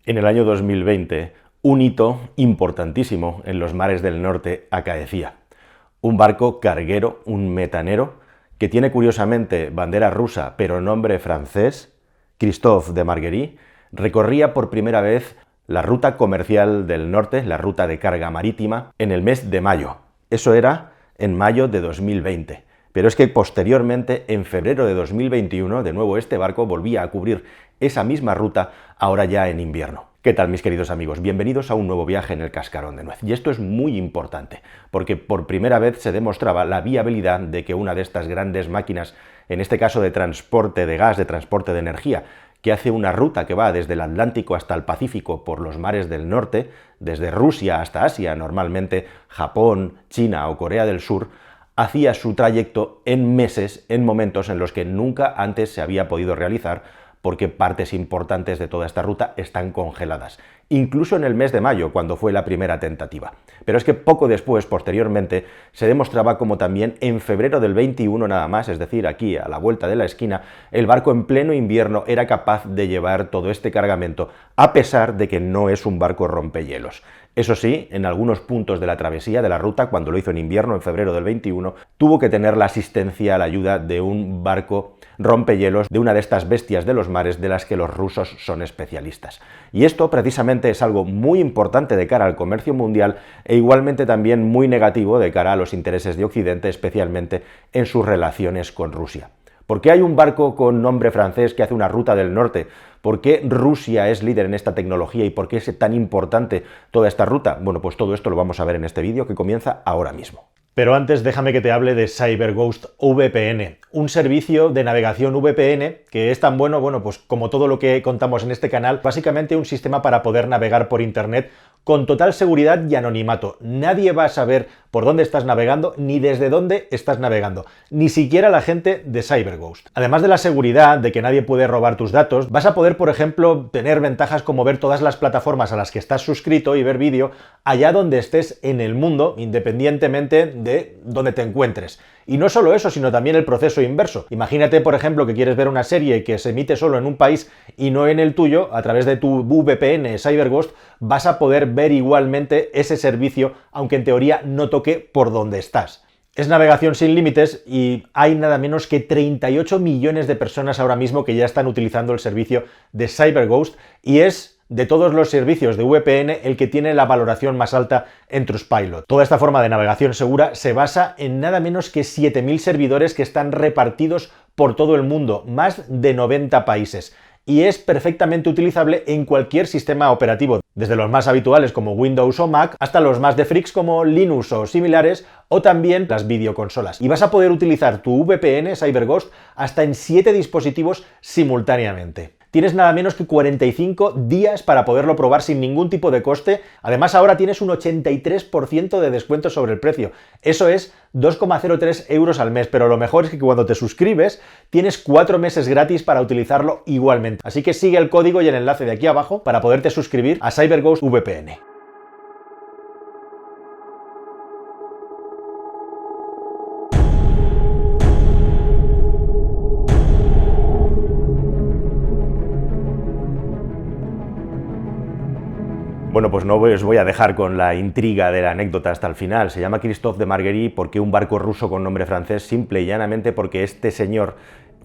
En el año 2020, un hito importantísimo en los mares del norte acaecía. Un barco carguero, un metanero, que tiene curiosamente bandera rusa pero nombre francés, Christophe de Margerie, recorría por primera vez la ruta comercial del norte, la ruta de carga marítima, en el mes de mayo. Eso era en mayo de 2020. Pero es que posteriormente, en febrero de 2021, de nuevo este barco volvía a cubrir esa misma ruta, ahora ya en invierno. ¿Qué tal, mis queridos amigos? Bienvenidos a un nuevo viaje en el Cascarón de Nuez. Y esto es muy importante, porque por primera vez se demostraba la viabilidad de que una de estas grandes máquinas, en este caso de transporte de gas, de transporte de energía, que hace una ruta que va desde el Atlántico hasta el Pacífico por los mares del norte, desde Rusia hasta Asia, normalmente Japón, China o Corea del Sur, hacía su trayecto en meses, en momentos en los que nunca antes se había podido realizar, porque partes importantes de toda esta ruta están congeladas, incluso en el mes de mayo, cuando fue la primera tentativa. Pero es que poco después, posteriormente, se demostraba como también en febrero del 21 nada más, es decir, aquí a la vuelta de la esquina, el barco en pleno invierno era capaz de llevar todo este cargamento, a pesar de que no es un barco rompehielos. Eso sí, en algunos puntos de la travesía de la ruta, cuando lo hizo en invierno, en febrero del 21, tuvo que tener la asistencia, la ayuda de un barco rompehielos, de una de estas bestias de los mares de las que los rusos son especialistas. Y esto precisamente es algo muy importante de cara al comercio mundial e igualmente también muy negativo de cara a los intereses de Occidente, especialmente en sus relaciones con Rusia. ¿Por qué hay un barco con nombre francés que hace una ruta del norte? ¿Por qué Rusia es líder en esta tecnología y por qué es tan importante toda esta ruta? Bueno, pues todo esto lo vamos a ver en este vídeo que comienza ahora mismo. Pero antes déjame que te hable de CyberGhost VPN, un servicio de navegación VPN que es tan bueno, pues como todo lo que contamos en este canal, básicamente un sistema para poder navegar por internet con total seguridad y anonimato. Nadie va a saber por dónde estás navegando ni desde dónde estás navegando, ni siquiera la gente de CyberGhost. Además de la seguridad de que nadie puede robar tus datos, vas a poder, por ejemplo, tener ventajas como ver todas las plataformas a las que estás suscrito y ver vídeo allá donde estés en el mundo, independientemente de donde te encuentres. Y no solo eso, sino también el proceso inverso. Imagínate, por ejemplo, que quieres ver una serie que se emite solo en un país y no en el tuyo, a través de tu VPN CyberGhost vas a poder ver igualmente ese servicio, aunque en teoría no toque por donde estás. Es navegación sin límites y hay nada menos que 38 millones de personas ahora mismo que ya están utilizando el servicio de CyberGhost y es de todos los servicios de VPN el que tiene la valoración más alta en Trustpilot. Toda esta forma de navegación segura se basa en nada menos que 7.000 servidores que están repartidos por todo el mundo, más de 90 países. Y es perfectamente utilizable en cualquier sistema operativo, desde los más habituales como Windows o Mac, hasta los más de freaks como Linux o similares, o también las videoconsolas. Y vas a poder utilizar tu VPN CyberGhost hasta en 7 dispositivos simultáneamente. Tienes nada menos que 45 días para poderlo probar sin ningún tipo de coste. Además, ahora tienes un 83% de descuento sobre el precio. Eso es 2,03 euros al mes, pero lo mejor es que cuando te suscribes tienes 4 meses gratis para utilizarlo igualmente. Así que sigue el código y el enlace de aquí abajo para poderte suscribir a CyberGhost VPN. Bueno, pues no os voy a dejar con la intriga de la anécdota hasta el final. Se llama Christophe de Margerie porque un barco ruso con nombre francés, simple y llanamente porque este señor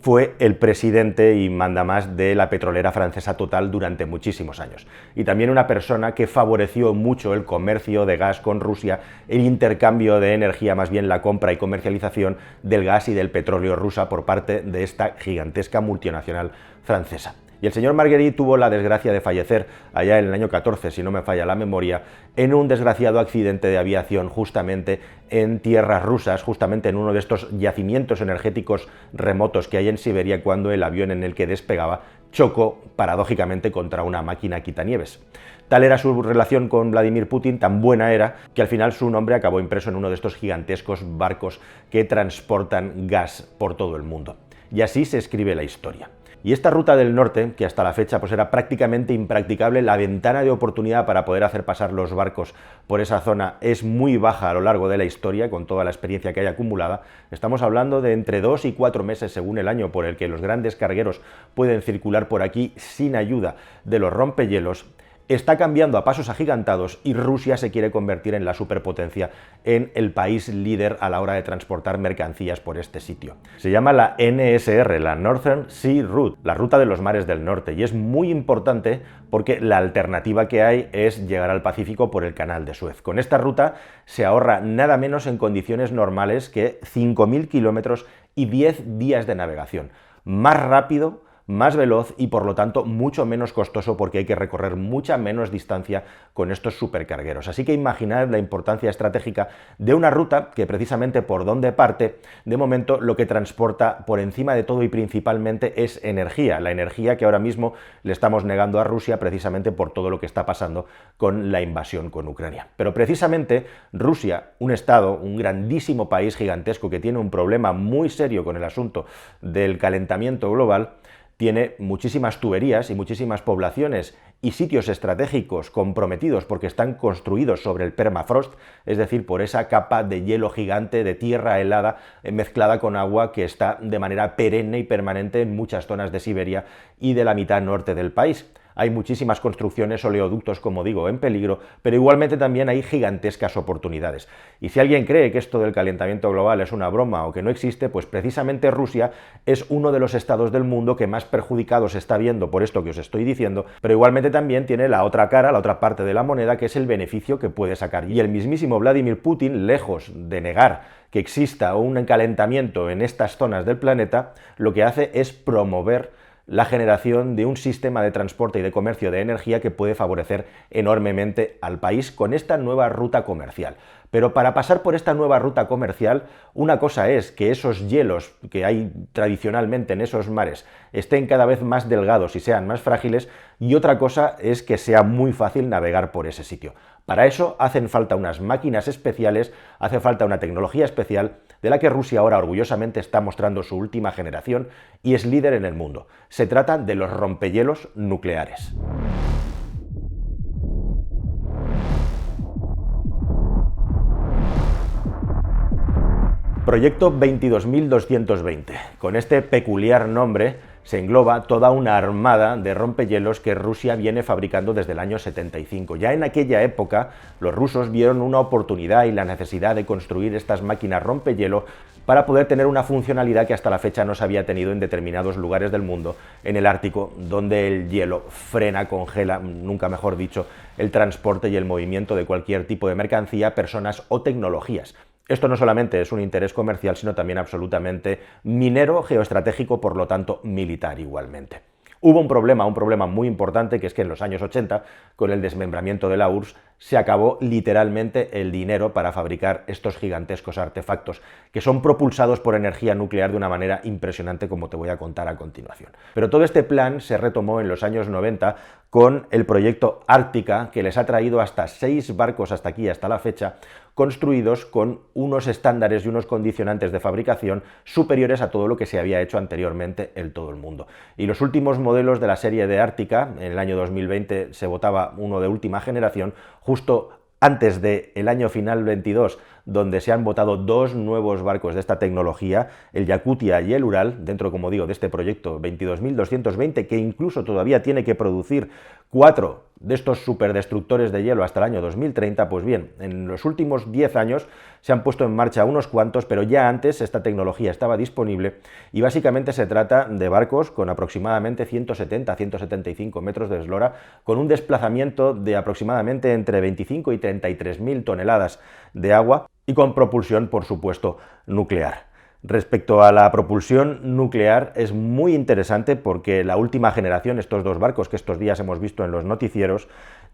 fue el presidente y mandamás de la petrolera francesa Total durante muchísimos años. Y también una persona que favoreció mucho el comercio de gas con Rusia, el intercambio de energía, más bien la compra y comercialización del gas y del petróleo rusa por parte de esta gigantesca multinacional francesa. Y el señor Margerie tuvo la desgracia de fallecer allá en el año 14, si no me falla la memoria, en un desgraciado accidente de aviación justamente en tierras rusas, justamente en uno de estos yacimientos energéticos remotos que hay en Siberia, cuando el avión en el que despegaba chocó paradójicamente contra una máquina quitanieves. Tal era su relación con Vladimir Putin, tan buena era, que al final su nombre acabó impreso en uno de estos gigantescos barcos que transportan gas por todo el mundo. Y así se escribe la historia. Y esta ruta del norte, que hasta la fecha pues era prácticamente impracticable, la ventana de oportunidad para poder hacer pasar los barcos por esa zona es muy baja a lo largo de la historia, con toda la experiencia que hay acumulada. Estamos hablando de entre 2 y 4 meses según el año por el que los grandes cargueros pueden circular por aquí sin ayuda de los rompehielos. está cambiando a pasos agigantados y Rusia se quiere convertir en la superpotencia, en el país líder a la hora de transportar mercancías por este sitio. Se llama la NSR, la Northern Sea Route, la ruta de los mares del norte, y es muy importante porque la alternativa que hay es llegar al Pacífico por el Canal de Suez. Con esta ruta se ahorra nada menos en condiciones normales que 5.000 kilómetros y 10 días de navegación. Más rápido, más veloz y por lo tanto mucho menos costoso porque hay que recorrer mucha menos distancia con estos supercargueros. Así que imaginad la importancia estratégica de una ruta que precisamente por donde parte, de momento lo que transporta por encima de todo y principalmente es energía, la energía que ahora mismo le estamos negando a Rusia precisamente por todo lo que está pasando con la invasión con Ucrania. Pero precisamente Rusia, un estado, un grandísimo país gigantesco que tiene un problema muy serio con el asunto del calentamiento global, tiene muchísimas tuberías y muchísimas poblaciones y sitios estratégicos comprometidos porque están construidos sobre el permafrost, es decir, por esa capa de hielo gigante, de tierra helada mezclada con agua que está de manera perenne y permanente en muchas zonas de Siberia y de la mitad norte del país. Hay muchísimas construcciones, oleoductos, como digo, en peligro, pero igualmente también hay gigantescas oportunidades. Y si alguien cree que esto del calentamiento global es una broma o que no existe, pues precisamente Rusia es uno de los estados del mundo que más perjudicado se está viendo por esto que os estoy diciendo, pero igualmente también tiene la otra cara, la otra parte de la moneda, que es el beneficio que puede sacar. Y el mismísimo Vladimir Putin, lejos de negar que exista un calentamiento en estas zonas del planeta, lo que hace es promover la generación de un sistema de transporte y de comercio de energía que puede favorecer enormemente al país con esta nueva ruta comercial. Pero para pasar por esta nueva ruta comercial, una cosa es que esos hielos que hay tradicionalmente en esos mares estén cada vez más delgados y sean más frágiles, y otra cosa es que sea muy fácil navegar por ese sitio. Para eso hacen falta unas máquinas especiales, hace falta una tecnología especial de la que Rusia ahora orgullosamente está mostrando su última generación y es líder en el mundo. Se trata de los rompehielos nucleares. Proyecto 22.220. Con este peculiar nombre se engloba toda una armada de rompehielos que Rusia viene fabricando desde el año 75. Ya en aquella época los rusos vieron una oportunidad y la necesidad de construir estas máquinas rompehielo para poder tener una funcionalidad que hasta la fecha no se había tenido en determinados lugares del mundo, en el Ártico, donde el hielo frena, congela, nunca mejor dicho, el transporte y el movimiento de cualquier tipo de mercancía, personas o tecnologías. Esto no solamente es un interés comercial, sino también absolutamente minero, geoestratégico, por lo tanto militar igualmente. Hubo un problema muy importante, que es que en los años 80, con el desmembramiento de la URSS, se acabó literalmente el dinero para fabricar estos gigantescos artefactos, que son propulsados por energía nuclear de una manera impresionante, como te voy a contar a continuación. Pero todo este plan se retomó en los años 90 con el proyecto Ártica, que les ha traído hasta 6 barcos hasta aquí, hasta la fecha, construidos con unos estándares y unos condicionantes de fabricación superiores a todo lo que se había hecho anteriormente en todo el mundo. Y los últimos modelos de la serie de Ártica, en el año 2020 se votaba uno de última generación, justo antes del año final 22, donde se han votado 2 nuevos barcos de esta tecnología, el Yakutia y el Ural, dentro, como digo, de este proyecto 22.220, que incluso todavía tiene que producir 4 de estos superdestructores de hielo hasta el año 2030, pues bien, en los últimos 10 años se han puesto en marcha unos cuantos, pero ya antes esta tecnología estaba disponible y básicamente se trata de barcos con aproximadamente 170-175 metros de eslora, con un desplazamiento de aproximadamente entre 25 y 33.000 toneladas de agua y con propulsión, por supuesto, nuclear. Respecto a la propulsión nuclear es muy interesante porque la última generación, estos 2 barcos que estos días hemos visto en los noticieros,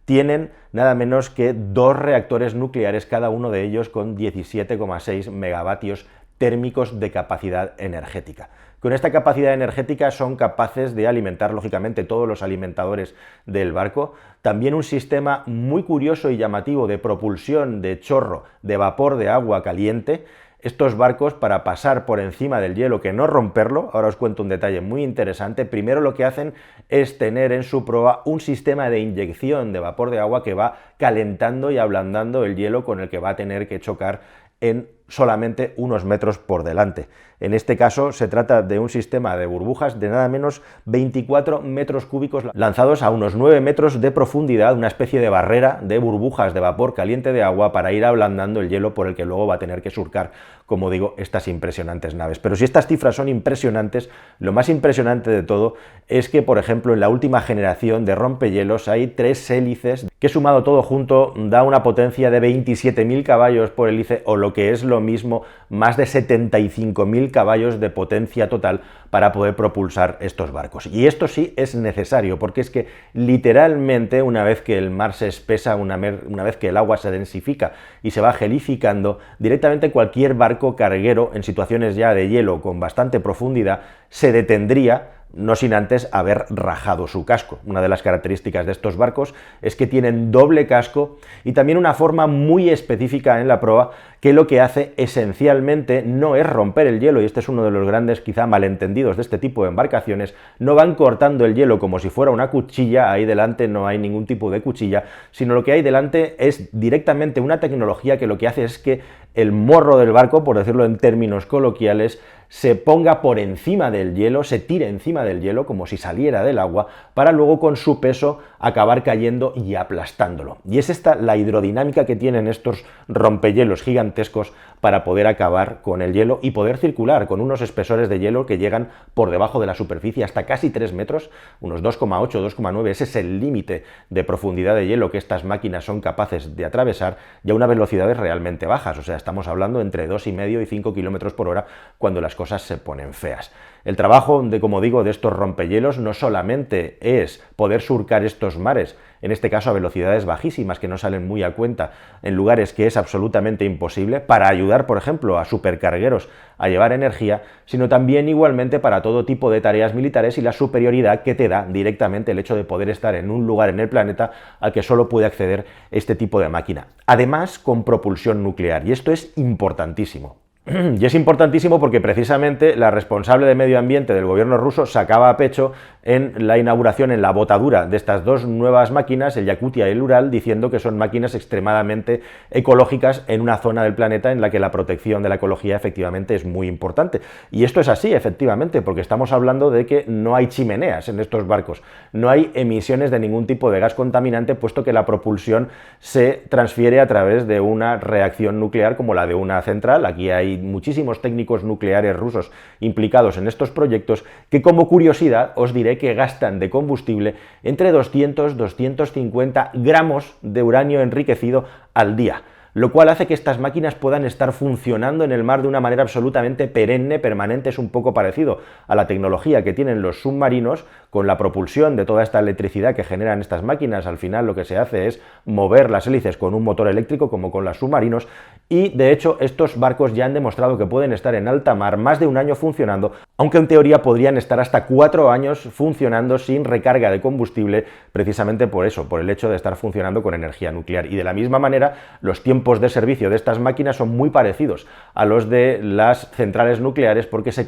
tienen nada menos que 2 reactores nucleares, cada uno de ellos con 17,6 megavatios térmicos de capacidad energética. Con esta capacidad energética son capaces de alimentar, lógicamente, todos los alimentadores del barco. También un sistema muy curioso y llamativo de propulsión de chorro de vapor de agua caliente. Estos barcos, para pasar por encima del hielo, que no romperlo, ahora os cuento un detalle muy interesante, primero lo que hacen es tener en su proa un sistema de inyección de vapor de agua que va calentando y ablandando el hielo con el que va a tener que chocar en solamente unos metros por delante. En este caso se trata de un sistema de burbujas de nada menos 24 metros cúbicos lanzados a unos 9 metros de profundidad, una especie de barrera de burbujas de vapor caliente de agua para ir ablandando el hielo por el que luego va a tener que surcar, como digo, estas impresionantes naves. Pero si estas cifras son impresionantes, lo más impresionante de todo es que, por ejemplo, en la última generación de rompehielos hay 3 hélices que, sumado todo junto, da una potencia de 27.000 caballos por hélice, o lo que es lo mismo, más de 75.000 caballos de potencia total para poder propulsar estos barcos. Y esto sí es necesario, porque es que literalmente una vez que el mar se espesa, una vez que el agua se densifica y se va gelificando, directamente cualquier barco carguero en situaciones ya de hielo con bastante profundidad se detendría, no sin antes haber rajado su casco. Una de las características de estos barcos es que tienen doble casco y también una forma muy específica en la proa que lo que hace esencialmente no es romper el hielo, y este es uno de los grandes quizá malentendidos de este tipo de embarcaciones. No van cortando el hielo como si fuera una cuchilla, ahí delante no hay ningún tipo de cuchilla, sino lo que hay delante es directamente una tecnología que lo que hace es que el morro del barco, por decirlo en términos coloquiales, se ponga por encima del hielo, se tire encima del hielo como si saliera del agua, para luego con su peso acabar cayendo y aplastándolo. Y es esta la hidrodinámica que tienen estos rompehielos gigantescos para poder acabar con el hielo y poder circular con unos espesores de hielo que llegan por debajo de la superficie hasta casi 3 metros, unos 2,8, 2,9, ese es el límite de profundidad de hielo que estas máquinas son capaces de atravesar, y a unas velocidades realmente bajas, o sea, estamos hablando entre 2,5 y 5 km por hora cuando las cosas se ponen feas. El trabajo como digo, de estos rompehielos no solamente es poder surcar estos mares, en este caso a velocidades bajísimas que no salen muy a cuenta, en lugares que es absolutamente imposible, para ayudar, por ejemplo, a supercargueros a llevar energía, sino también igualmente para todo tipo de tareas militares y la superioridad que te da directamente el hecho de poder estar en un lugar en el planeta al que solo puede acceder este tipo de máquina. Además, con propulsión nuclear, y esto es importantísimo. Y es importantísimo porque precisamente la responsable de medio ambiente del gobierno ruso sacaba a pecho en la inauguración, en la botadura de estas dos nuevas máquinas, el Yakutia y el Ural, diciendo que son máquinas extremadamente ecológicas en una zona del planeta en la que la protección de la ecología efectivamente es muy importante. Y esto es así, efectivamente, porque estamos hablando de que no hay chimeneas en estos barcos, no hay emisiones de ningún tipo de gas contaminante, puesto que la propulsión se transfiere a través de una reacción nuclear como la de una central. Aquí hay muchísimos técnicos nucleares rusos implicados en estos proyectos que, como curiosidad, os diré que gastan de combustible entre 200 y 250 gramos de uranio enriquecido al día, lo cual hace que estas máquinas puedan estar funcionando en el mar de una manera absolutamente perenne, permanente. Es un poco parecido a la tecnología que tienen los submarinos, con la propulsión de toda esta electricidad que generan estas máquinas. Al final lo que se hace es mover las hélices con un motor eléctrico, como con los submarinos, y de hecho estos barcos ya han demostrado que pueden estar en alta mar más de un año funcionando, aunque en teoría podrían estar hasta 4 años funcionando sin recarga de combustible, precisamente por eso, por el hecho de estar funcionando con energía nuclear. Y de la misma manera, los tiempos de servicio de estas máquinas son muy parecidos a los de las centrales nucleares, porque se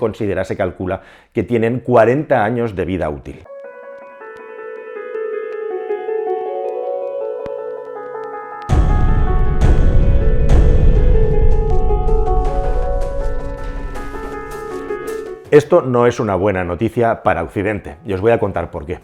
calcula que tienen 40 años de vida útil. Esto no es una buena noticia para Occidente, y os voy a contar por qué.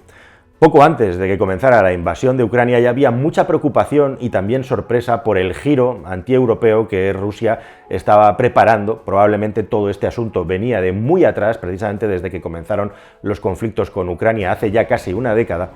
Poco antes de que comenzara la invasión de Ucrania ya había mucha preocupación y también sorpresa por el giro antieuropeo que Rusia estaba preparando. Probablemente todo este asunto venía de muy atrás, precisamente desde que comenzaron los conflictos con Ucrania hace ya casi una década.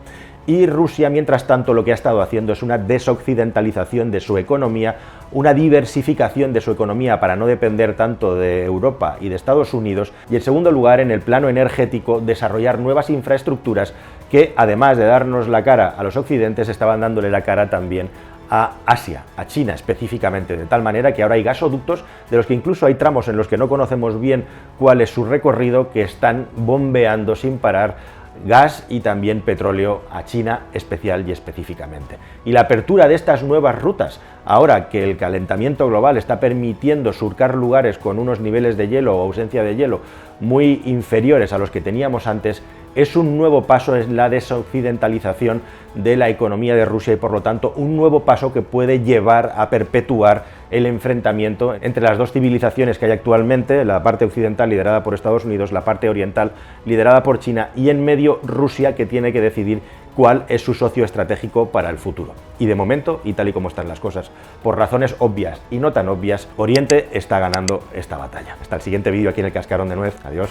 Y Rusia, mientras tanto, lo que ha estado haciendo es una desoccidentalización de su economía, una diversificación de su economía para no depender tanto de Europa y de Estados Unidos, y en segundo lugar, en el plano energético, desarrollar nuevas infraestructuras que, además de darnos la cara a los occidentes, estaban dándole la cara también a Asia, a China específicamente, de tal manera que ahora hay gasoductos de los que incluso hay tramos en los que no conocemos bien cuál es su recorrido, que están bombeando sin parar gas y también petróleo a China especial y específicamente. Y la apertura de estas nuevas rutas, ahora que el calentamiento global está permitiendo surcar lugares con unos niveles de hielo o ausencia de hielo muy inferiores a los que teníamos antes, es un nuevo paso en la desoccidentalización de la economía de Rusia y por lo tanto un nuevo paso que puede llevar a perpetuar el enfrentamiento entre las dos civilizaciones que hay actualmente, la parte occidental liderada por Estados Unidos, la parte oriental liderada por China y en medio Rusia, que tiene que decidir cuál es su socio estratégico para el futuro. Y de momento, y tal y como están las cosas, por razones obvias y no tan obvias, Oriente está ganando esta batalla. Hasta el siguiente vídeo aquí en el Cascarón de Nuez. Adiós.